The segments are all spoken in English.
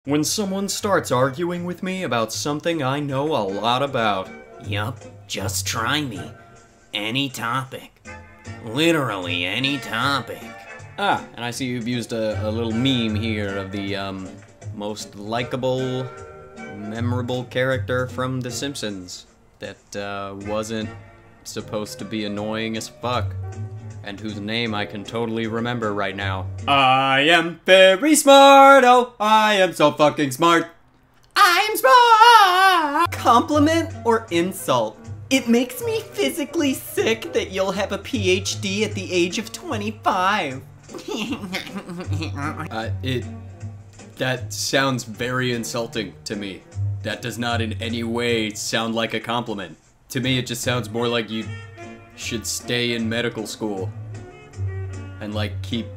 When someone starts arguing with me about something I know a lot about. Yup, just try me. Any topic. Literally any topic. Ah, and I see you've used a little meme here of the, most likable, memorable character from The Simpsons that, wasn't supposed to be annoying as fuck, and whose name I can totally remember right now. I am very smart, oh, I am so fucking smart. I am smart! Compliment or insult? It makes me physically sick that you'll have a PhD at the age of 25. That sounds very insulting to me. That does not in any way sound like a compliment. To me, it just sounds more like you should stay in medical school and like keep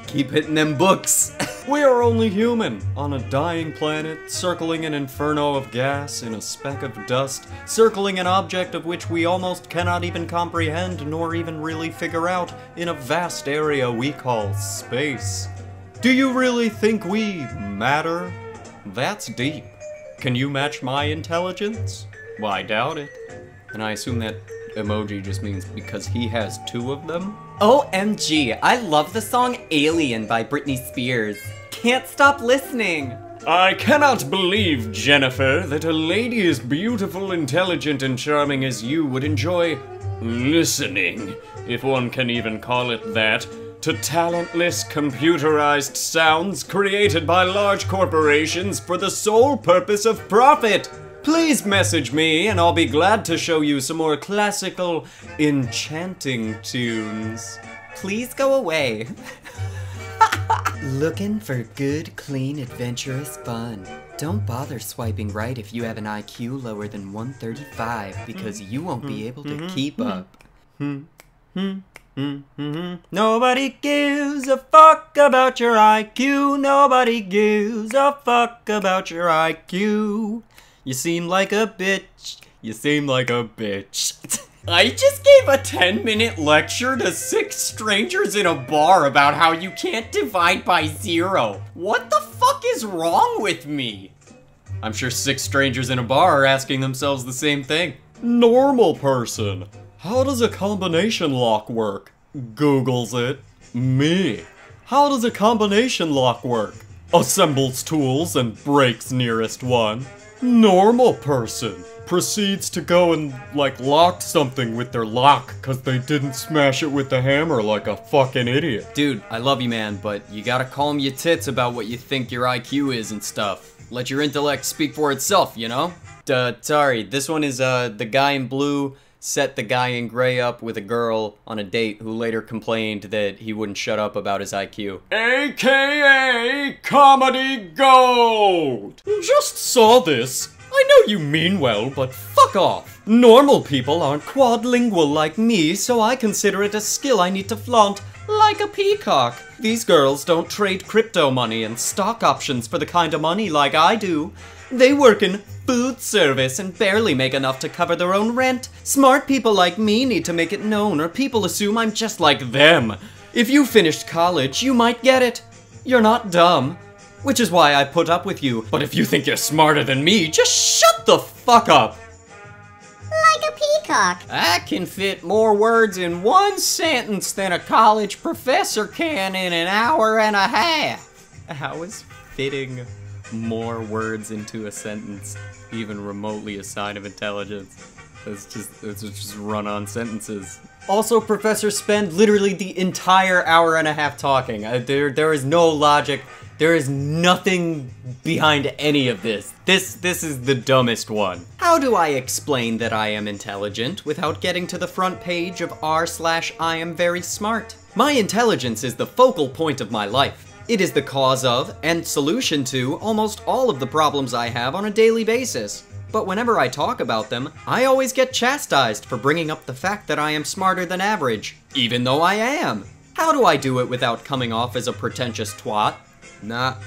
hitting them books. We are only human on a dying planet, circling an inferno of gas in a speck of dust, circling an object of which we almost cannot even comprehend nor even really figure out in a vast area we call space. Do you really think we matter? That's deep. Can you match my intelligence? Well, I doubt it. And I assume that emoji just means because he has two of them? OMG, I love the song Alien by Britney Spears. Can't stop listening. I cannot believe, Jennifer, that a lady as beautiful, intelligent, and charming as you would enjoy listening, if one can even call it that, to talentless, computerized sounds created by large corporations for the sole purpose of profit. Please message me and I'll be glad to show you some more classical, enchanting tunes. Please go away. Looking for good, clean, adventurous fun. Don't bother swiping right if you have an IQ lower than 135 because you won't be able to keep up. Nobody gives a fuck about your IQ. Nobody gives a fuck about your IQ. You seem like a bitch. You seem like a bitch. I just gave a 10-minute lecture to 6 strangers in a bar about how you can't divide by 0. What the fuck is wrong with me? I'm sure 6 strangers in a bar are asking themselves the same thing. Normal person. How does a combination lock work? Googles it. Me. How does a combination lock work? Assembles tools and breaks nearest one. Normal person proceeds to go and, like, lock something with their lock because they didn't smash it with the hammer like a fucking idiot. Dude, I love you, man, but you gotta calm your tits about what you think your IQ is and stuff. Let your intellect speak for itself, you know? Sorry, this one is, the guy in blue set the guy in gray up with a girl on a date who later complained that he wouldn't shut up about his IQ. AKA Comedy Gold! Just saw this. I know you mean well, but fuck off. Normal people aren't quadlingual like me, so I consider it a skill I need to flaunt like a peacock. These girls don't trade crypto money and stock options for the kind of money like I do. They work in food service and barely make enough to cover their own rent. Smart people like me need to make it known or people assume I'm just like them. If you finished college, you might get it. You're not dumb. Which is why I put up with you. But if you think you're smarter than me, just shut the fuck up. Like a peacock. I can fit more words in one sentence than a college professor can in an hour and a half. How is fitting more words into a sentence even remotely a sign of intelligence? It's just run-on sentences. Also, professors spend literally the entire hour and a half talking. There is no logic. There is nothing behind any of this. This is the dumbest one. How do I explain that I am intelligent without getting to the front page of r/iamverysmart? My intelligence is the focal point of my life. It is the cause of, and solution to, almost all of the problems I have on a daily basis. But whenever I talk about them, I always get chastised for bringing up the fact that I am smarter than average, even though I am. How do I do it without coming off as a pretentious twat? Not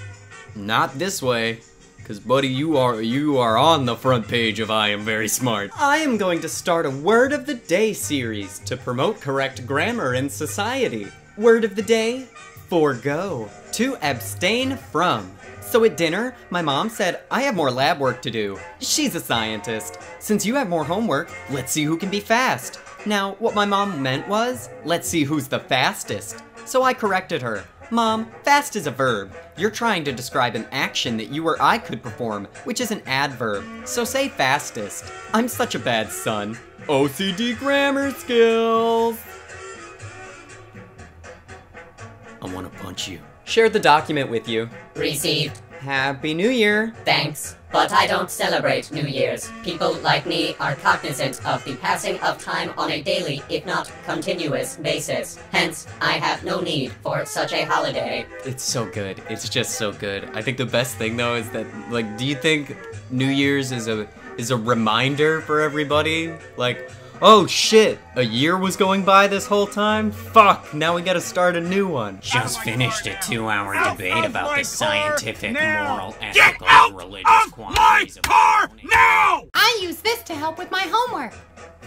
this way. Cause buddy, you are on the front page of I Am Very Smart. I am going to start a Word of the Day series to promote correct grammar in society. Word of the day, forego. To abstain from. So at dinner, my mom said I have more lab work to do. She's a scientist. Since you have more homework, let's see who can be fast. Now, what my mom meant was, let's see who's the fastest. So I corrected her. Mom, fast is a verb. You're trying to describe an action that you or I could perform, which is an adverb. So say fastest. I'm such a bad son. OCD grammar skills. I want to punch you. Shared the document with you. Received. Happy New Year. Thanks. But I don't celebrate New Year's. People like me are cognizant of the passing of time on a daily, if not continuous, basis. Hence, I have no need for such a holiday. It's so good. It's just so good. I think the best thing though is that, like, do you think New Year's is a reminder for everybody? Like, oh shit, a year was going by this whole time? Fuck, now we gotta start a new one. Just finished a 2-hour debate about the scientific, moral, ethical, and religious qualities of car now! I use this to help with my homework.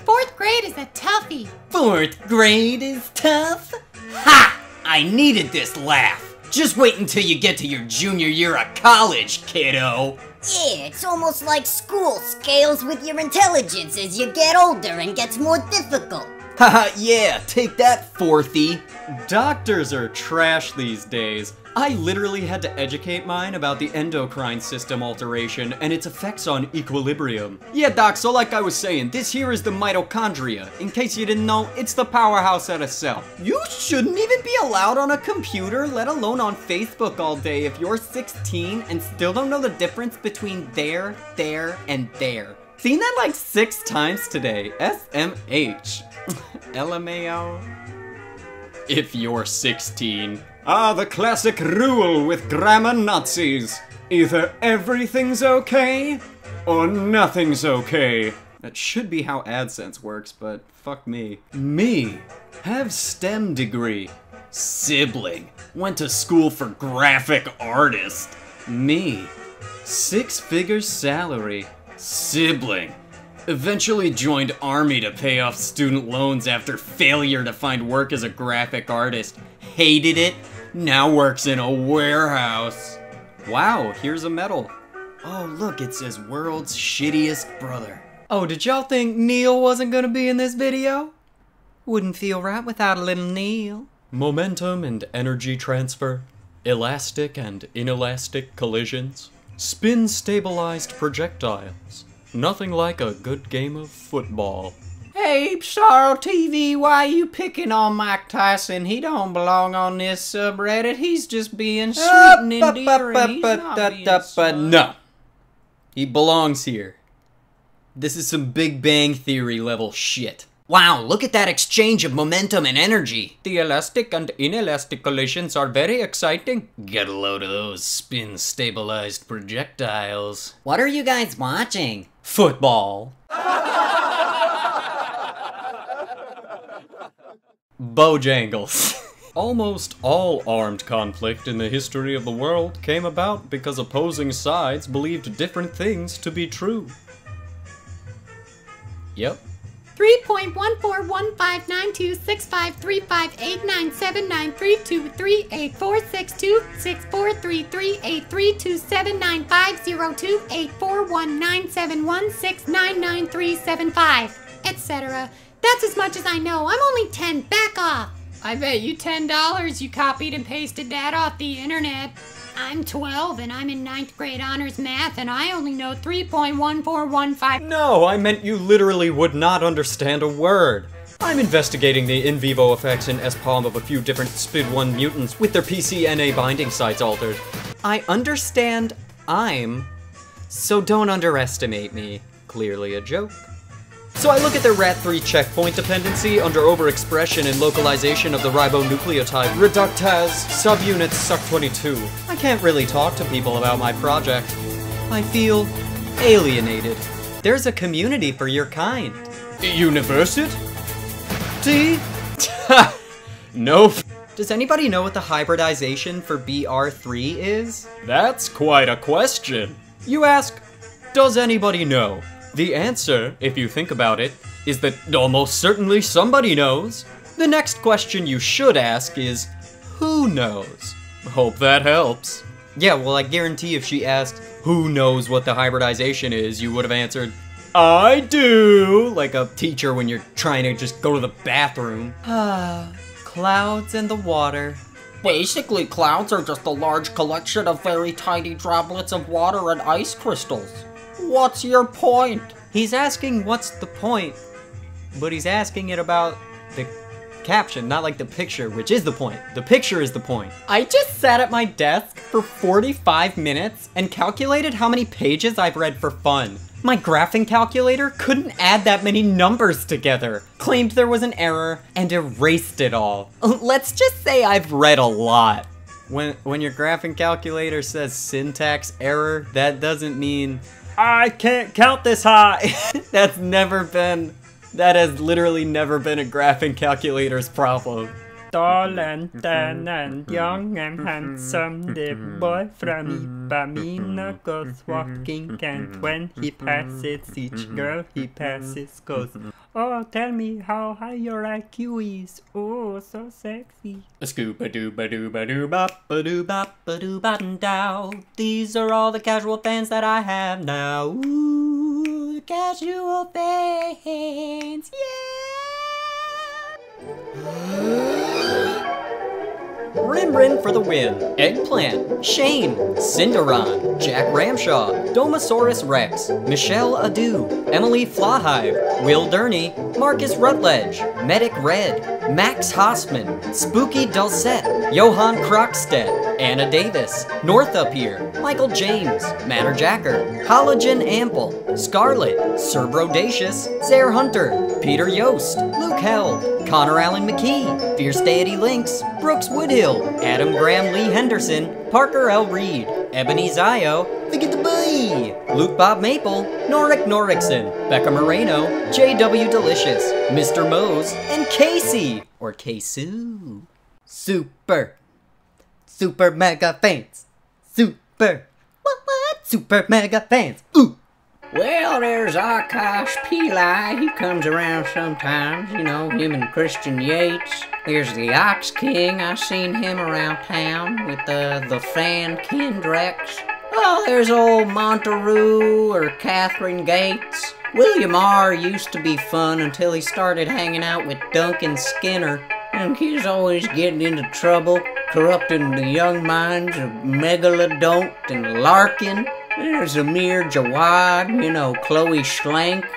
4th grade is a toughie. 4th grade is tough? Ha! I needed this laugh. Just wait until you get to your junior year of college, kiddo. Yeah, it's almost like school scales with your intelligence as you get older and gets more difficult. Haha, yeah, take that, fourthie. Doctors are trash these days. I literally had to educate mine about the endocrine system alteration and its effects on equilibrium. Yeah, doc, so like I was saying, this here is the mitochondria. In case you didn't know, it's the powerhouse at a cell. You shouldn't even be allowed on a computer, let alone on Facebook all day if you're 16 and still don't know the difference between there, and there. Seen that like 6 times today. SMH. LMAO. If you're 16. Ah, the classic rule with grammar Nazis. Either everything's okay, or nothing's okay. That should be how AdSense works, but fuck me. Me, have STEM degree. Sibling, went to school for graphic artist. Me, 6-figure salary. Sibling, eventually joined Army to pay off student loans after failure to find work as a graphic artist. Hated it, now works in a warehouse. Wow, here's a medal. Oh look, it says world's shittiest brother. Oh, did y'all think Neil wasn't gonna be in this video? Wouldn't feel right without a little Neil. Momentum and energy transfer, elastic and inelastic collisions, spin-stabilized projectiles. Nothing like a good game of football. Hey, Sorrow TV, why you picking on Mike Tyson? He don't belong on this subreddit. He's just being sweet and endearing. He's not being smart. No. He belongs here. This is some Big Bang Theory level shit. Wow, look at that exchange of momentum and energy. The elastic and inelastic collisions are very exciting. Get a load of those spin-stabilized projectiles. What are you guys watching? Football. Bojangles. Almost all armed conflict in the history of the world came about because opposing sides believed different things to be true. Yep. 3.1415926535897932832847969930284197169935, etc. That's as much as I know. I'm only 10. Back off. I bet you $10 you copied and pasted that off the internet. I'm 12 and I'm in 9th grade honors math and I only know 3.1415. No, I meant you literally would not understand a word. I'm investigating the in vivo effects in SPOM of a few different SPID1 mutants with their PCNA binding sites altered. I understand so don't underestimate me. Clearly a joke. So I look at their RAT3 checkpoint dependency under overexpression and localization of the ribonucleotide reductase subunit SUC22. I can't really talk to people about my project. I feel alienated. There's a community for your kind. University? Nope. Does anybody know what the hybridization for BR3 is? That's quite a question. You ask, does anybody know? The answer, if you think about it, is that almost certainly somebody knows. The next question you should ask is, who knows? Hope that helps. Yeah, well, I guarantee if she asked, who knows what the hybridization is, you would have answered, I do! Like a teacher when you're trying to just go to the bathroom. Clouds and the water. Basically, clouds are just a large collection of very tiny droplets of water and ice crystals. What's your point? He's asking what's the point, but he's asking it about the caption, not like the picture, which is the point. The picture is the point. I just sat at my desk for 45 minutes and calculated how many pages I've read for fun. My graphing calculator couldn't add that many numbers together, claimed there was an error, and erased it all. Let's just say I've read a lot. When your graphing calculator says syntax error, that doesn't mean I can't count this high. That has literally never been a graphing calculator's problem. Tall and tan and young and handsome, the boy from Ipanema goes walking, and when he passes each girl he passes goes, oh, tell me how high your IQ is, oh, so sexy. Scooba-dooba-doo-ba-doo-bop-ba-doo-ba-dow. These are all the casual fans that I have now. Ooh, casual fans, yeah! Rin for the win. Eggplant, Shane, Cinderon, Jack Ramshaw, Domosaurus Rex, Michelle Adu, Emily Flahive, Will Durney, Marcus Rutledge, Medic Red, Max Hossman, Spooky Dulcet, Johan Krogstedt, Anna Davis, North Up Here, Michael James, Manor Jacker, Halogen Ample, Scarlet, Sir Brodacious, Zare Hunter, Peter Yost, Luke Held, Connor Allen McKee, Fierce Deity Lynx, Brooks Woodhill, Adam Graham Lee Henderson, Parker L. Reed, Ebony Zio, Forget the Bee, Luke Bob Maple, Norik Norikson, Becca Moreno, J.W. Delicious, Mr. Mose, and Casey, or Ksu. Super mega fans. Super mega fans. Ooh. Well, there's Akash Peli. He comes around sometimes, you know, him and Christian Yates. There's the Ox King. I seen him around town with the fan Kendrex. Oh, there's old Monteroo or Catherine Gates. William R. used to be fun until he started hanging out with Duncan Skinner. And he's always getting into trouble, corrupting the young minds of Megalodont and Larkin. There's Amir Jawad, you know, Chloe Schlank.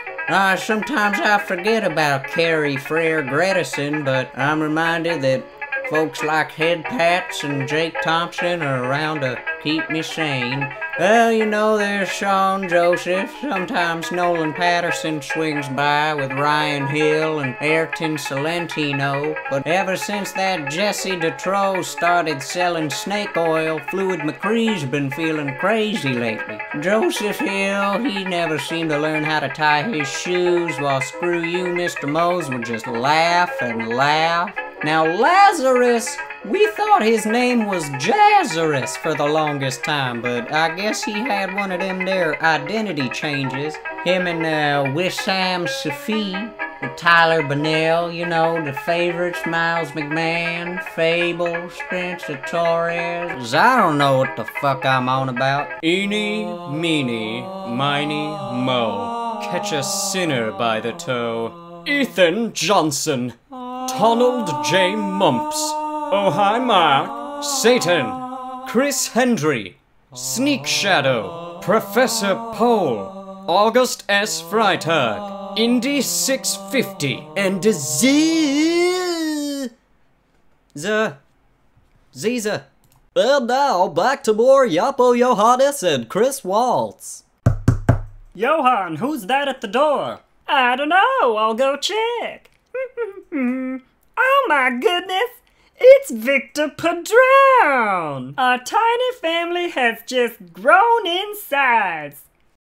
Sometimes I forget about Carrie Frere Gredison, but I'm reminded that folks like Head Pats and Jake Thompson are around to keep me sane. Well, you know, there's Sean Joseph. Sometimes Nolan Patterson swings by with Ryan Hill and Ayrton Salentino. But ever since that Jesse DeTrose started selling snake oil, Fluid McCree's been feeling crazy lately. Joseph Hill, he never seemed to learn how to tie his shoes, while Screw You, Mr. Mose would just laugh and laugh. Now Lazarus, we thought his name was Jazzarus for the longest time, but I guess he had one of them there identity changes. Him and Wissam Safi, Tyler Bennell, you know, the favorites, Miles McMahon, Fable, Spencer Torres. I don't know what the fuck I'm on about. Eeny, meeny, miny, mo. Catch a sinner by the toe. Ethan Johnson. Donald J. Mumps, Oh Hi Mark, Satan, Chris Hendry, Sneak Shadow, Professor Pole, August S. Freitag, Indy 650, and Ziza. And now back to more Yapo Johannes and Chris Waltz. Johan, who's that at the door? I don't know, I'll go check. Oh my goodness, it's Victor Padron! Our tiny family has just grown in size.